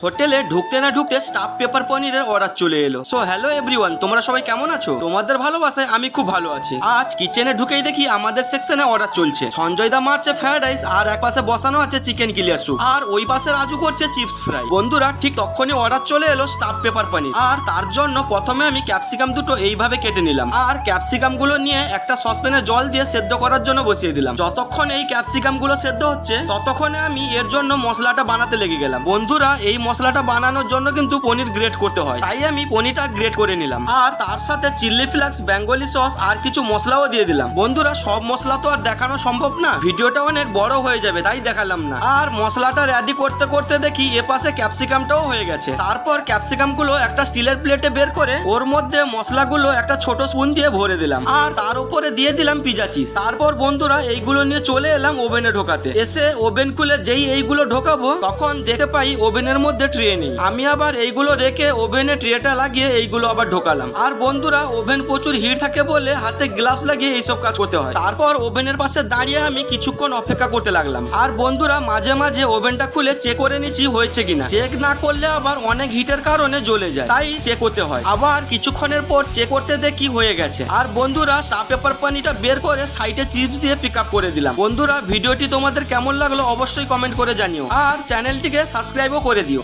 হোটেলে ঢুকতে না ঢুকতে স্টাফ পেপার পনিরের অর্ডার চলে এলো। সো হ্যালো এভরিওয়ান, তোমরা সবাই কেমন আছো? তোমাদের ভালোবাসায় আমি খুব ভালো আছি। আজ কিচেনে ঢুকেই দেখি আমাদের সেকশনে অর্ডার চলছে। সঞ্জয় দা মারছে ফ্রাইড রাইস, আর এক পাশে বসানো আছে চিকেন ক্লিয়ার স্যুপ, আর ওই পাশে রাজু করছে চিপস ফ্রাই। বন্ধুরা, ঠিক তখনই অর্ডার চলে এলো স্টাফ পেপার পনির, আর তার জন্য প্রথমে আমি ক্যাপসিকাম দুটো এইভাবে কেটে নিলাম, আর ক্যাপসিকাম গুলো নিয়ে একটা সসপ্যানে জল দিয়ে সেদ্ধ করার জন্য বসিয়ে দিলাম। যতক্ষণ এই ক্যাপসিকাম গুলো সেদ্ধ হচ্ছে ততক্ষণে আমি এর জন্য মশলাটা বানাতে লেগে গেলাম। বন্ধুরা, এই মশলাটা বানানোর জন্য কিন্তু পনির গ্রেট করতে হয়, তাই আমি পনিরটা গ্রেট করে নিলাম, আর তার সাথে চিলি ফ্লেক্স, বেঙ্গলি সস আর কিছু মশলাও দিয়ে দিলাম। বন্ধুরা, সব মশলা তো আর দেখানো সম্ভব না, ভিডিওটা অনেক বড় হয়ে যাবে, তাই দেখালাম না। আর মশলাটা রেডি করতে করতে দেখি এপাশে ক্যাপসিকামটাও হয়ে গেছে। তারপর ক্যাপসিকাম গুলো একটা স্টিলের প্লেটে বের করে ওর মধ্যে মশলাগুলো একটা ছোট স্পুন দিয়ে ভরে দিলাম, আর তার উপরে দিয়ে দিলাম পিজা চিজ। তারপর বন্ধুরা, এইগুলো নিয়ে চলে এলাম ওভেনে ঢোকাতে। এসে ওভেন খুলে যেই এইগুলো ঢোকাবো তখন দেখতে পাই ওভেনের মধ্যে ট্রে নেই। আমি আবার এইগুলো রেখে ওভেনে ট্রেটা লাগিয়ে এইগুলো আবার ঢোকালাম। আর বন্ধুরা, ওভেন প্রচুর হিট থাকে বলে হাতে গ্লাভস লাগিয়ে এইসব কাজ করতে হয়। তারপর ওভেনের পাশে দাঁড়িয়ে আমি কিছুক্ষণ অপেক্ষা করতে লাগলাম। আর বন্ধুরা, মাঝে মাঝে ওভেনটা খুলে চেক করে নিচ্ছি হয়েছে কিনা। চেক না করলে আবার অনেক হিটের কারণে জ্বলে যায়, তাই চেক করতে হয়। আবার কিছুক্ষণের পর চেক করতে দেখি হয়ে গেছে। আর বন্ধুরা, স্টাফ পেপার পানিটা বের করে সাইডে চিপস দিয়ে পিক আপ করে দিলাম। বন্ধুরা, ভিডিওটি তোমাদের কেমন লাগলো অবশ্যই কমেন্ট করে জানিও, আর চ্যানেলটিকে সাবস্ক্রাইবও করে দিও।